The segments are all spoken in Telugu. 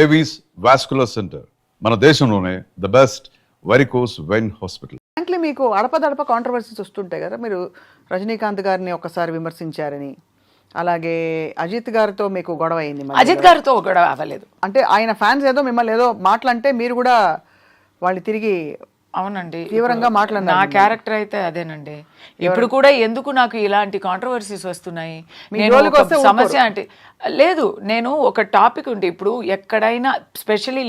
ఏవీస్ వాస్కులర్ సెంటర్ మన దేశంలోనే the best varicose vein hospital. Frankly మీకు అడపదడప కాంట్రవర్సీస్ వస్తుంటాయి కదా. మీరు రజనీకాంత్ గారిని ఒకసారి విమర్శించారని, అలాగే అజిత్ గారితో మీకు గొడవ అయింది. అజిత్ గారితో గొడవ అవ్వలేదు. అంటే ఆయన ఫ్యాన్స్ ఏదో మిమ్మల్ని ఏదో మాటలంటే మీరు కూడా వాళ్ళు తిరిగి అవునండి తీవ్రంగా మాట్లాడినారు. నా క్యారెక్టర్ అయితే అదేనండి. ఇప్పుడు కూడా ఎందుకు నాకు ఇలాంటి కాంట్రవర్సీస్ వస్తున్నాయి, నేను ఒక సమస్య అంటే లేదు. నేను ఒక టాపిక్ ఉంటే ఇప్పుడు ఎక్కడైనా స్పెషల్లీ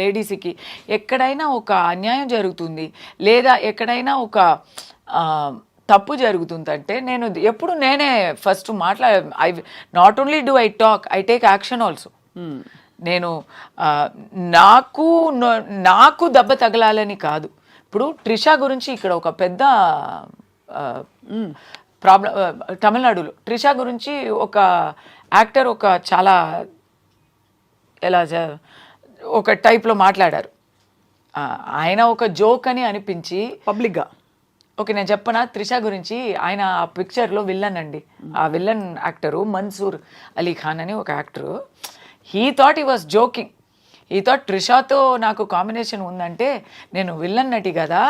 లేడీస్కి ఎక్కడైనా ఒక అన్యాయం జరుగుతుంది లేదా ఎక్కడైనా ఒక తప్పు జరుగుతుందంటే నేను ఎప్పుడు నేనే first I not only do I talk, I take action also. నేను నాకు దెబ్బ తగలాలని కాదు. ఇప్పుడు ట్రిషా గురించి ఇక్కడ ఒక పెద్ద ప్రాబ్లం, తమిళనాడులో ట్రిషా గురించి ఒక యాక్టర్ ఒక చాలా ఎలా ఒక టైప్లో మాట్లాడారు. ఆయన ఒక జోక్ అని అనిపించి పబ్లిక్గా ఓకే నేను చెప్పనా, త్రిష గురించి ఆయన ఆ పిక్చర్లో విల్లన్ అండి. ఆ విల్లన్ యాక్టరు మన్సూర్ అలీ ఖాన్ అని ఒక actor. He thought he was joking. He thought ట్రిషాతో నాకు కాంబినేషన్ ఉందంటే నేను విల్లన్ నటి కదా,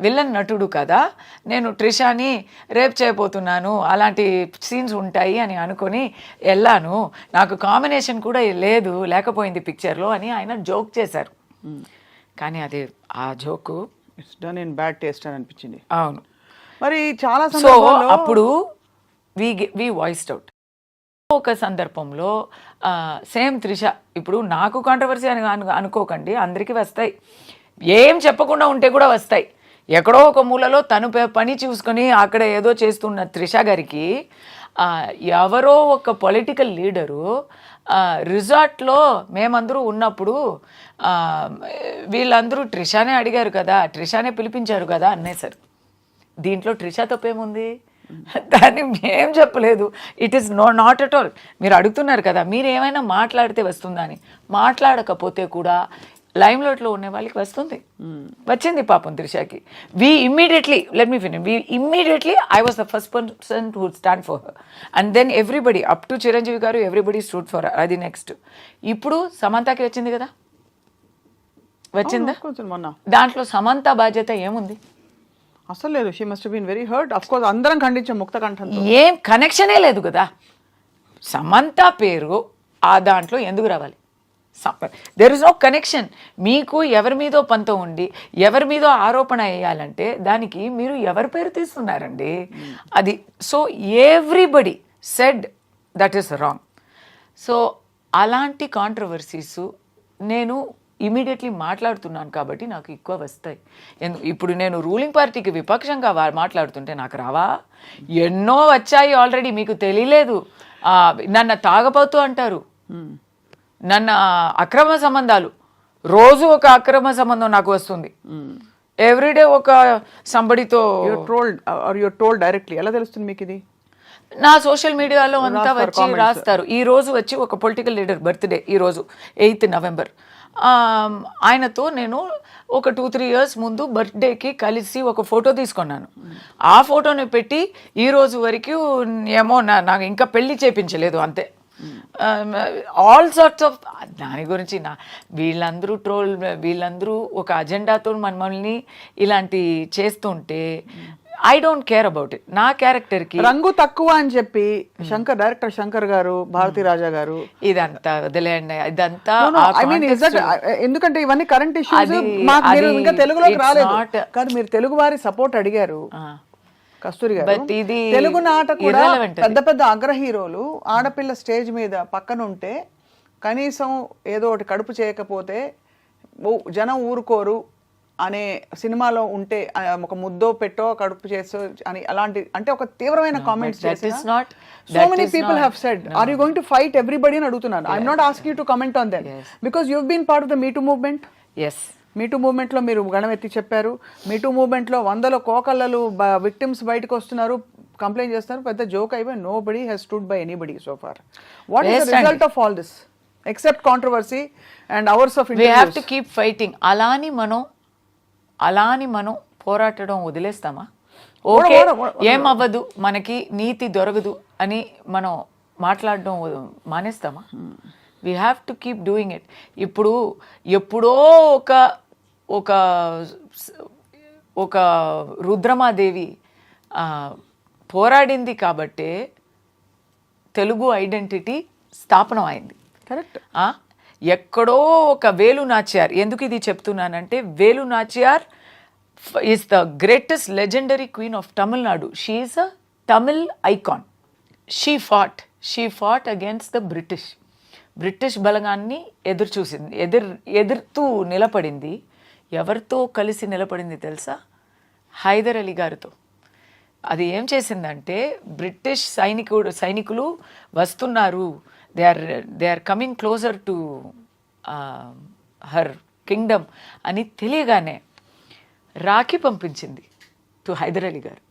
విల్లన్ నటుడు కదా, నేను ట్రిషాని రేప్ చేయబోతున్నాను, అలాంటి సీన్స్ ఉంటాయి అని అనుకొని వెళ్ళాను, నాకు కాంబినేషన్ కూడా లేకపోయింది పిక్చర్లో అని ఆయన జోక్ చేశారు. కానీ అది ఆ joke it's done in bad taste అని అనిపించింది. అవును, మరి చాలా సో అప్పుడు వి వాయిస్డ్ అవుట్. ఒక సందర్భంలో సేమ్ త్రిష, ఇప్పుడు నాకు కాంట్రవర్సీ అని అనుకోకండి, అందరికీ వస్తాయి. ఏం చెప్పకుండా ఉంటే కూడా వస్తాయి. ఎక్కడో ఒక మూలలో తను పని చూసుకొని అక్కడ ఏదో చేస్తున్న త్రిష గారికి ఎవరో ఒక పొలిటికల్ లీడరు రిసార్ట్లో మేమందరూ ఉన్నప్పుడు వీళ్ళందరూ ట్రిషానే అడిగారు కదా, ట్రిషానే పిలిపించారు కదా అనేసారు. దీంట్లో ట్రిషా తప్పేముంది? దాన్ని మేం చెప్పలేదు. It is not at all. మీరు అడుగుతున్నారు కదా మీరు ఏమైనా మాట్లాడితే వస్తుందా అని. మాట్లాడకపోతే కూడా లైమ్లైట్లో ఉండే వాళ్ళకి వస్తుంది, వచ్చింది పాపం త్రిషాకి. Let me finish. I was the first person to stand for her and then everybody up to Chiranjeevi garu everybody stood for her. అది నెక్స్ట్. ఇప్పుడు సమంతకి వచ్చింది కదా, వచ్చిందా? దాంట్లో సమంత బాధ్యత ఏముంది? అసలు లేదు. She must been very hurt. Of course అందరం ఖండించాం ముక్త కంఠంతో. ఏం కనెక్షనే లేదు కదా. సమంత పేరు ఆ దాంట్లో ఎందుకు రావాలి? There is no connection. మీకు ఎవరి మీదో పంతం ఉండి ఎవరి మీదో ఆరోపణ వేయాలంటే దానికి మీరు ఎవరి పేరు తీస్తున్నారండి? అది so everybody said that is wrong. So అలాంటి కాంట్రవర్సీస్ నేను ఇమీడియట్లీ మాట్లాడుతున్నాను కాబట్టి నాకు ఎక్కువ వస్తాయి. ఇప్పుడు నేను రూలింగ్ పార్టీకి విపక్షంగా మాట్లాడుతుంటే నాకు రావా? ఎన్నో వచ్చాయి ఆల్రెడీ, మీకు తెలియలేదు. నన్ను తాగబోతూ అంటారు, నన్ను అక్రమ సంబంధాలు, రోజు ఒక అక్రమ సంబంధం నాకు వస్తుంది. ఎవ్రీడే ఒక సంబడితో యూర్ టోల్డ్ డైరెక్ట్లీ. ఎలా తెలుస్తుంది మీకు ఇది? నా సోషల్ మీడియాలో అంతా వచ్చి రాస్తారు. ఈ రోజు వచ్చి ఒక పొలిటికల్ లీడర్ బర్త్డే, ఈరోజు 8th November. ఆయనతో నేను ఒక 2-3 years ముందు బర్త్డేకి కలిసి ఒక ఫోటో తీసుకున్నాను. ఆ ఫోటోని పెట్టి ఈ రోజు వరకు ఏమో నాకు ఇంకా పెళ్లి చేయించలేదు అంతే. ఆల్ సార్ట్స్ ఆఫ్ దాని గురించి వీళ్ళందరూ ఒక అజెండాతో మనల్ని ఇలాంటి చేస్తుంటే I don't care about it. నా క్యారెక్టర్కి రంగు తక్కువ అని చెప్పి డైరెక్టర్ శంకర్ గారు, భారతీ రాజా గారు ఇదంతా వదిలేయండి. ఇదంతా ఎందుకంటే ఇవన్నీ కరెంట్ ఇష్యూస్. ఇంకా తెలుగులోకి రాలేదు కాదు, మీరు తెలుగు వారి సపోర్ట్ అడిగారు కస్తూరి గారు. తెలుగు నాట కూడా పెద్ద పెద్ద అగ్ర హీరోలు ఆడపిల్ల స్టేజ్ మీద పక్కన ఉంటే కనీసం ఏదో ఒకటి కడుపు చేయకపోతే జనం ఊరుకోరు అనే సినిమాలో ఉంటే ఒక ముద్దో పెట్టో కడుపు చేసో అని అలాంటి అంటే ఒక తీవ్రమైన కామెంట్స్ చేసి so many people have said are you going to fight everybody అని అడుగుతున్నాను. I'm not asking you to comment on them because you been part of the me too movement. Me too మూవ్మెంట్లో మీరు గణమెత్తి చెప్పారు. మీటూ మూవ్మెంట్లో 100 కోకళ్ళలు విక్టిమ్స్ బయటకు వస్తున్నారు, కంప్లైంట్ చేస్తున్నారు, పెద్ద జోక్ అయిపోయి nobody has stood by anybody so far. What is the result of all this except controversy and hours of interviews? We have to keep fighting. అలాని మనం పోరాటడం వదిలేస్తామా? ఓకే ఏమవ్వదు, మనకి నీతి దొరకదు అని మనం మాట్లాడడం మానేస్తామా? We have to keep doing it. ఇప్పుడు ఎప్పుడో ఒక ఒక రుద్రమాదేవి పోరాడింది కాబట్టే తెలుగు ఐడెంటిటీ స్థాపనం అయింది. కరెక్ట్. ఎక్కడో ఒక వేలు నాచియార్, ఎందుకు ఇది చెప్తున్నానంటే Velu Nachiyar is the greatest legendary queen of Tamil Nadu. She is a Tamil icon. She fought against the British బలగాన్ని ఎదుర్తూ నిలబడింది. ఎవరితో కలిసి నిలబడింది తెలుసా? హైదర్ అలీ గారితో. అది ఏం చేసిందంటే, బ్రిటిష్ సైనికులు వస్తున్నారు, they are coming closer to her kingdom అని తెలియగానే రాఖీ పంపించింది టు హైదర్ అలీ గారు.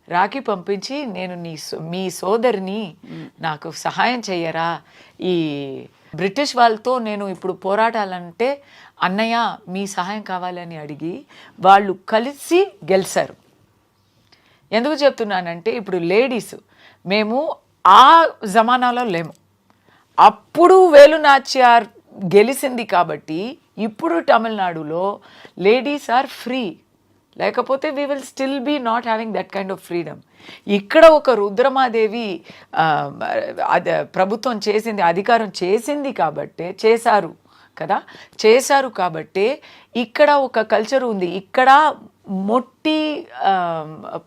రాఖీ పంపించి, నేను మీ సోదరిని నాకు సహాయం చెయ్యరా, ఈ బ్రిటిష్ వాళ్ళతో నేను ఇప్పుడు పోరాటాలంటే అన్నయ్య మీ సహాయం కావాలని అడిగి వాళ్ళు కలిసి గెలిచారు. ఎందుకు చెప్తున్నానంటే, ఇప్పుడు లేడీస్ మేము ఆ జమానాలో లేము. అప్పుడు వేలు నాచియార్ గెలిచింది కాబట్టి ఇప్పుడు తమిళనాడులో లేడీస్ ఆర్ ఫ్రీ. లేకపోతే we will still be not having that kind of freedom. ఇక్కడ ఒక రుద్రమాదేవి ప్రభుత్వం చేసింది, అధికారం చేసింది కాబట్టే చేశారు కాబట్టే ఇక్కడ ఒక కల్చర్ ఉంది. ఇక్కడ మొట్టి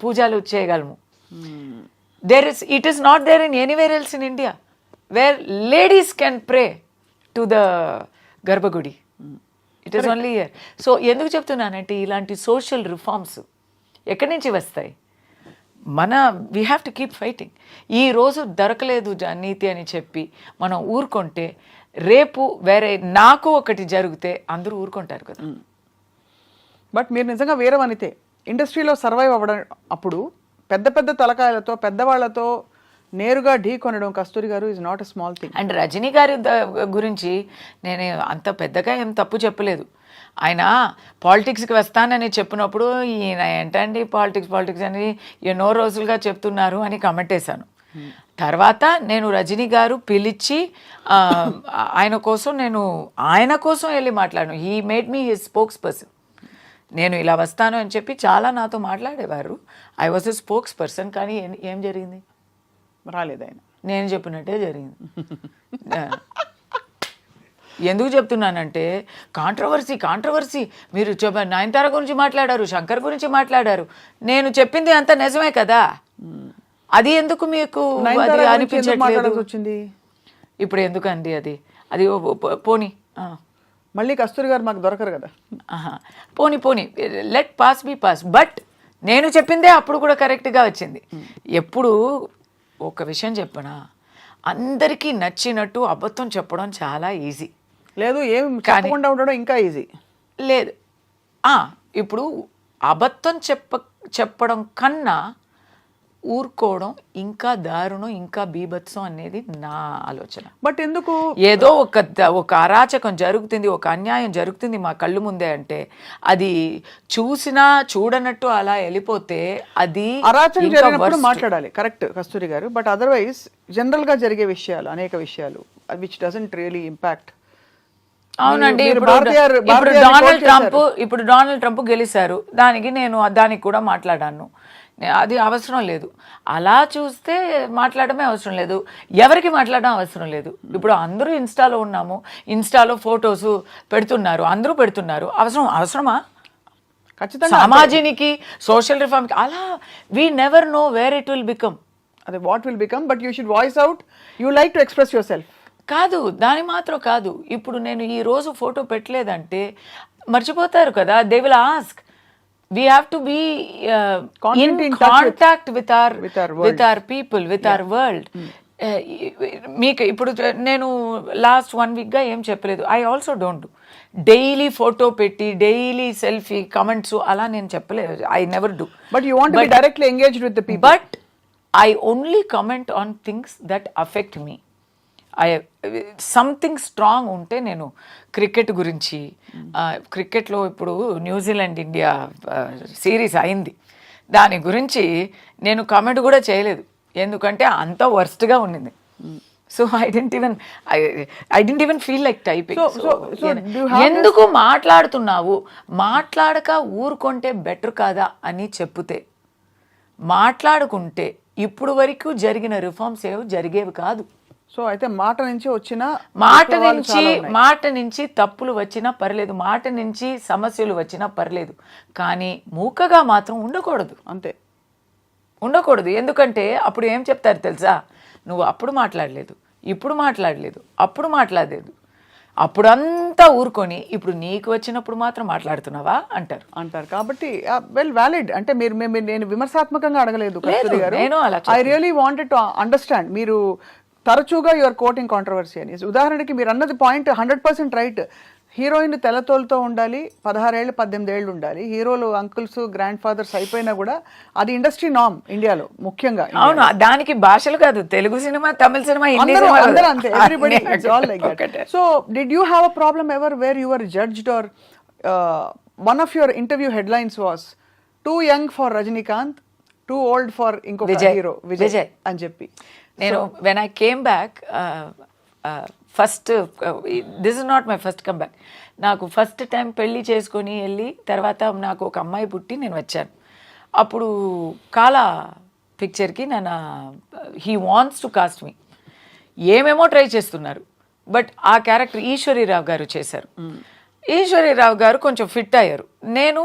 పూజలు చేయగలము. It is not there in anywhere else in India where ladies can pray to the గర్భగుడి. It is only here. So ఎందుకు చెప్తున్నానంటే, ఇలాంటి సోషల్ రిఫార్మ్స్ ఎక్కడి నుంచి వస్తాయి? We have to keep fighting. ఈరోజు దొరకలేదు నీతి అని చెప్పి మనం ఊరుకుంటే, రేపు వేరే నాకు ఒకటి జరిగితే అందరూ ఊరుకుంటారు కదా. బట్ మీరు నిజంగా వేరే వనితే ఇండస్ట్రీలో సర్వైవ్ అవ్వడం, అప్పుడు పెద్ద పెద్ద తలకాయలతో పెద్దవాళ్లతో నేరుగా ఢీ కొనడం కస్తూరి గారు is not a small thing. And Rajini గారి గురించి నేను అంత పెద్దగా ఏం తప్పు చెప్పలేదు. ఆయన పాలిటిక్స్కి వస్తానని చెప్పినప్పుడు ఈయన ఏంటండి పాలిటిక్స్ అని ఎన్నో రోజులుగా చెప్తున్నారు అని కమెంట్ వేశాను. తర్వాత నేను రజనీ గారు పిలిచి ఆయన కోసం వెళ్ళి మాట్లాడాను. He made me his spokes person. నేను ఇలా వస్తాను అని చెప్పి చాలా నాతో మాట్లాడేవారు. I was a spokes person. కానీ ఏం జరిగింది? రాలేదు ఆయన. నేను చెప్పినట్టే జరిగింది. ఎందుకు చెప్తున్నానంటే, కాంట్రవర్సీ మీరు నయనతార గురించి మాట్లాడారు, శంకర్ గురించి మాట్లాడారు. నేను చెప్పింది అంత నిజమే కదా. అది ఎందుకు మీకు అనిపించట్లేదు? ఇప్పుడు ఎందుకండి అది పోనీ మళ్ళీ కస్తూరి గారు మాకు దొరకరు కదా. పోనీ let pass be pass. But నేను చెప్పిందే అప్పుడు కూడా కరెక్ట్గా వచ్చింది. ఎప్పుడు ఒక విషయం చెప్పనా, అందరికీ నచ్చినట్టు అబద్ధం చెప్పడం చాలా ఈజీ. లేదు, ఏం చెప్పకుండా ఉండడం ఇంకా ఈజీ లేదు. ఇప్పుడు అబద్ధం చెప్పడం కన్నా ఊరుకోవడం ఇంకా దారుణం, ఇంకా బీభత్సం అనేది నా ఆలోచన. బట్ ఎందుకు ఏదో ఒక అరాచకం జరుగుతుంది, ఒక అన్యాయం జరుగుతుంది మా కళ్ళు ముందే అంటే అది చూసినా చూడనట్టు అలా వెళ్ళిపోతే అది అరాచకం జరిగినప్పుడు మాట్లాడాలి. కరెక్ట్ కస్తూరి గారు. బట్ అదర్వైజ్ జనరల్ గా జరిగే విషయాలు, అనేక విషయాలు విచ్ డజంట్ రియలీ ఇంపాక్ట్. అవునండి. ఇప్పుడు డొనాల్డ్ ట్రంప్ గెలిచారు, దానికి కూడా మాట్లాడాను. అది అవసరం లేదు. అలా చూస్తే మాట్లాడమే అవసరం లేదు, ఎవరికి మాట్లాడడం అవసరం లేదు. ఇప్పుడు అందరూ ఇన్స్టాలో ఉన్నాము, ఇన్స్టాలో ఫొటోస్ పెడుతున్నారు, అందరూ పెడుతున్నారు. అవసరమా? ఖచ్చితంగా సమాజానికి, సోషల్ రిఫార్మ్కి అలా we never know where it will become. అదే what will become. But you should voice out. You like to express yourself. కాదు, దాని మాత్రం కాదు. ఇప్పుడు నేను ఈ రోజు ఫోటో పెట్టలేదంటే మర్చిపోతారు కదా. They will ask. We have to be in contact with our people, with our world. మీకు ఇప్పుడు నేను లాస్ట్ 1 వీక్గా ఏం చెప్పలేదు. I also don't daily photo పెట్టి డైలీ సెల్ఫీ కమెంట్స్ అలా నేను చెప్పలేదు. I never do. But you want to be directly engaged with the people. But I only comment on things that affect me. Something strong ఉంటే నేను క్రికెట్ గురించి, క్రికెట్లో ఇప్పుడు న్యూజిలాండ్ ఇండియా సిరీస్ అయింది, దాని గురించి నేను కామెంట్ కూడా చేయలేదు. ఎందుకంటే అంత వర్స్ట్గా ఉండింది. So I didn't even feel like typing. so do you have ఎందుకు మాట్లాడుతున్నావు, మాట్లాడక ఊరుకుంటే బెటర్ కాదా అని చెప్తే, మాట్లాడుకుంటే ఇప్పుడు వరకు జరిగిన రిఫార్మ్స్ ఏవి జరిగేవి కాదు. సో అయితే మాట నుంచి వచ్చిన మాట నుంచి తప్పులు వచ్చినా పర్లేదు, మాట నుంచి సమస్యలు వచ్చినా పర్లేదు, కానీ మూకగా మాత్రం ఉండకూడదు. అంతే, ఉండకూడదు. ఎందుకంటే అప్పుడు ఏం చెప్తారు తెలుసా, నువ్వు అప్పుడు మాట్లాడలేదు, ఇప్పుడు మాట్లాడలేదు, అప్పుడు మాట్లాడలేదు, అప్పుడంతా ఊరుకొని ఇప్పుడు నీకు వచ్చినప్పుడు మాత్రం మాట్లాడుతున్నావా అంటారు. కాబట్టి వెల్ వ్యాలిడ్. అంటే మీరు నేను విమర్శాత్మకంగా అడగలేదు కస్తూరి గారు. నేను అలా I really wanted to understand. మీరు తరచుగా యువర్ కోటింగ్ కాంట్రవర్సీ అని. ఉదాహరణకి మీరు అన్నది పాయింట్ 100% రైట్. హీరోయిన్ తెల్లతోలుతో ఉండాలి, 16 ఏళ్ళు 18 ఏళ్ళు ఉండాలి. హీరోలు అంకుల్స్ గ్రాండ్ ఫాదర్స్ అయిపోయినా కూడా అది ఇండస్ట్రీ నామ్ ఇండియాలో ముఖ్యంగా. అవును, దానికి భాషలు కాదు, తెలుగు సినిమా, తమిళ సినిమా, హిందీ అందరూ సినిమా అంతే. Everybody it's all like that. So did you have a problem ever where you were judged or one of your interview headlines was too young for Rajinikanth, too old for ఇంకొక హీరో విజయ్ అని చెప్పి. నేను when I came back first, this is not my first come back. నాకు ఫస్ట్ టైం పెళ్ళి చేసుకొని వెళ్ళి తర్వాత నాకు ఒక అమ్మాయి పుట్టి నేను వచ్చాను. అప్పుడు కాలా పిక్చర్కి నన్ను హీ వాంట్స్ టు కాస్ట్ మీ, ఏమేమో ట్రై చేస్తున్నారు, బట్ ఆ క్యారెక్టర్ ఈశ్వరీరావు గారు చేశారు. ఈశ్వరీరావు గారు కొంచెం ఫిట్ అయ్యారు. నేను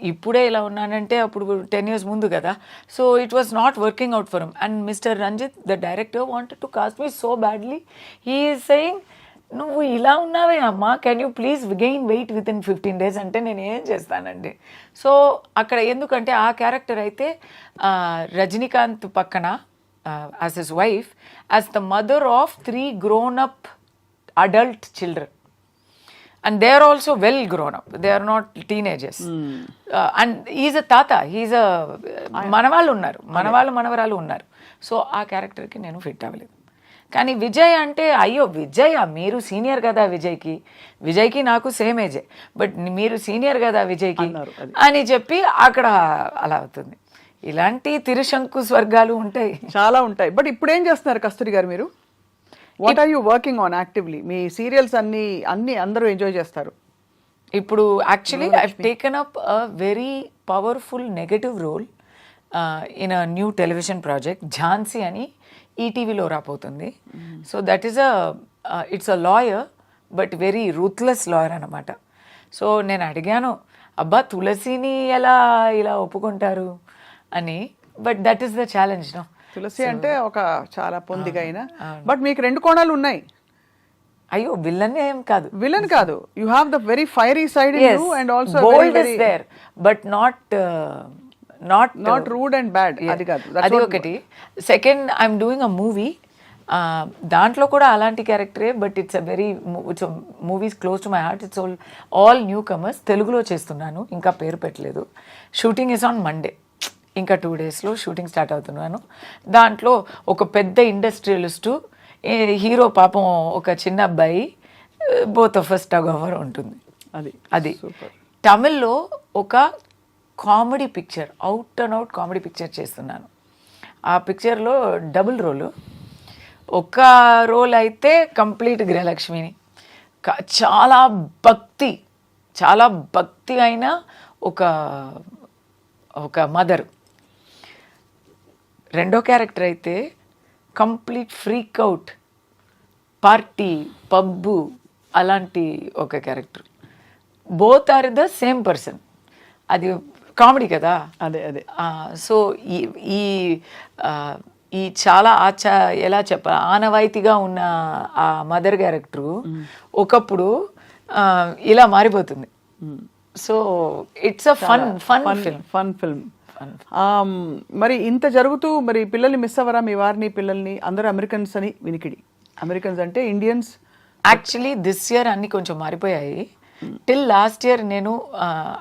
ఇప్పుడే ఇలా ఉన్నానంటే అప్పుడు 10 years ముందు కదా. So it was not working out for him. And mister Ranjith the director wanted to cast me so badly. He is saying, నువ్వు ఇలా ఉన్నావే అమ్మా, can you please gain weight within 15 days అంటే నేను ఏం చేస్తానండి. సో అక్కడ ఎందుకంటే ఆ క్యారెక్టర్ అయితే రజనీకాంత్ పక్కన as his wife, as the mother of 3 grown-up adult children. And they are also well grown up. They are not teenagers. And he is a tata. He is a మనవాళ్ళు ఉన్నారు, మనవరాలు ఉన్నారు. సో ఆ క్యారెక్టర్కి నేను ఫిట్ అవ్వలేదు. కానీ విజయ్ అంటే, అయ్యో విజయ్ మీరు సీనియర్ కదా విజయ్కి నాకు సేమ్ ఏజే, బట్ మీరు సీనియర్ కదా విజయ్కి అని చెప్పి అక్కడ అలా అవుతుంది. ఇలాంటి తిరుశంకు స్వర్గాలు ఉంటాయి, చాలా ఉంటాయి. బట్ ఇప్పుడు ఏం చేస్తున్నారు కస్తూరి గారు మీరు? What are you working on actively? మీ సీరియల్స్ అన్ని అందరూ ఎంజాయ్ చేస్తారు. ఇప్పుడు actually I have taken up a very powerful negative role in a new television project, Jhansi అని ఈటీవీలో రాబోతుంది. So that is it's a lawyer, but very ruthless lawyer అనమాట. సో నేను అడిగాను, అబ్బా తులసిని ఎలా ఇలా ఒప్పుకుంటారు అని, but that is the challenge. No, Tulasi అంటే ఒక చాలా పొందిగా అయినా, బట్ మీకు 2 కోణాలు ఉన్నాయి. అయ్యో విలన్ ఏం కాదు, విలన్ కాదు, you have the very fiery side in you and also bold is there, but not rude and bad. అది కాదు, అది ఒకటి. Second, I'm doing a movie, దాంట్లో కూడా అలాంటి క్యారెక్టరే, but it's movies close to my heart. It's all newcomers. తెలుగులో చేస్తున్నాను, ఇంకా పేరు పెట్టలేదు. షూటింగ్ ఇస్ ఆన్ మండే, ఇంకా 2 daysలో షూటింగ్ స్టార్ట్ అవుతున్నాను. దాంట్లో ఒక పెద్ద ఇండస్ట్రియలిస్టు, హీరో పాపం ఒక చిన్న అబ్బాయి, both of us tug over ఉంటుంది. అది తమిళ్లో ఒక comedy picture, out and out comedy picture చేస్తున్నాను. ఆ పిక్చర్లో డబుల్ రోలు. ఒక రోల్ అయితే కంప్లీట్ గృహలక్ష్మిని, చాలా భక్తి అయిన ఒక మదరు. రెండో క్యారెక్టర్ అయితే complete freak out, party, pub అలాంటి ఒక character. Both are the same person. అది కామెడీ కదా. అదే సో ఈ చాలా ఎలా చెప్పాలి, ఆనవాయితీగా ఉన్న ఆ మదర్ క్యారెక్టరు ఒకప్పుడు ఇలా మారిపోతుంది. So it's a fun film. మరి ఇంత జరుగుతూ మరి పిల్లల్ని మిస్ అవ్వరా, మీ వారిని పిల్లల్ని? అందరూ అమెరికన్స్ అని వినికిడి. అమెరికన్స్ అంటే ఇండియన్స్. యాక్చువల్లీ దిస్ ఇయర్ అన్ని కొంచెం మారిపోయాయి. టిల్ లాస్ట్ ఇయర్ నేను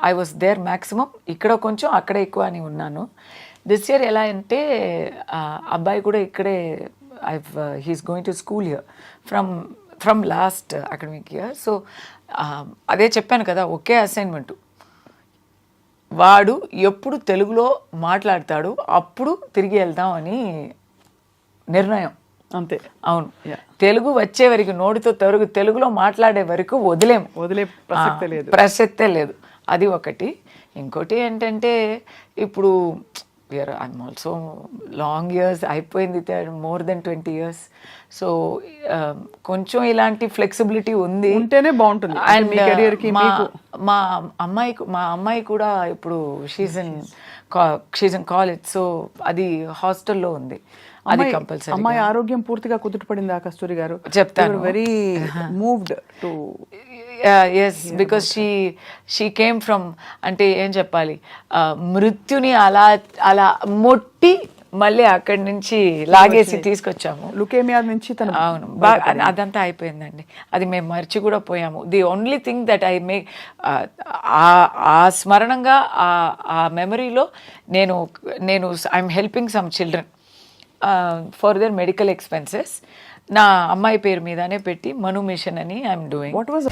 ఐ వాస్ దేర్ మ్యాక్సిమం, ఇక్కడ కొంచెం అక్కడ ఎక్కువ అని ఉన్నాను. దిస్ ఇయర్ ఎలా అంటే అబ్బాయి కూడా ఇక్కడే, he's going to school here from last academic year. So అదే చెప్పాను కదా, ఒకే అసైన్మెంట్. వాడు ఎప్పుడు తెలుగులో మాట్లాడతాడు అప్పుడు తిరిగి వెళ్దాం అని నిర్ణయం. అంతే. అవును, తెలుగు వచ్చే వరకు నోటితో తెలుగులో మాట్లాడే వరకు వదిలే ప్రసక్తే లేదు. ప్రసక్తే లేదు. అది ఒకటి. ఇంకోటి ఏంటంటే ఇప్పుడు ఐఎమ్ ఆల్సో లాంగ్ ఇయర్స్ అయిపోయింది, మోర్ దెన్ 20 years. సో కొంచెం ఇలాంటి ఫ్లెక్సిబిలిటీ ఉంది, ఉంటేనే బాగుంటుంది. అండ్ మీ career కి మా అమ్మాయి కూడా ఇప్పుడు షీజ్ ఇన్ కాలేజ్, సో అది హాస్టల్లో ఉంది. అది కంపల్సరీ. అమ్మాయి ఆరోగ్యం పూర్తిగా కుదుటపడిందా కస్తూరి గారు? చెప్తాను. Very moved to yes, because she came from, అంటే ఏం చెప్పాలి, మృత్యుని అలా మొట్టి మళ్ళీ అక్కడి నుంచి లాగేసి తీసుకొచ్చాము. లుకేమియా నుంచి తను. అవును, అదంతా అయిపోయిందండి. అది మేము మర్చి కూడా పోయాము. The only thing that I make, ఆ స్మరణంగా ఆ మెమరీలో నేను I'm helping some children for their medical expenses. నా అమ్మాయి పేరు మీదనే పెట్టి మను మిషన్ అని ఐఎమ్ డూయింగ్. What was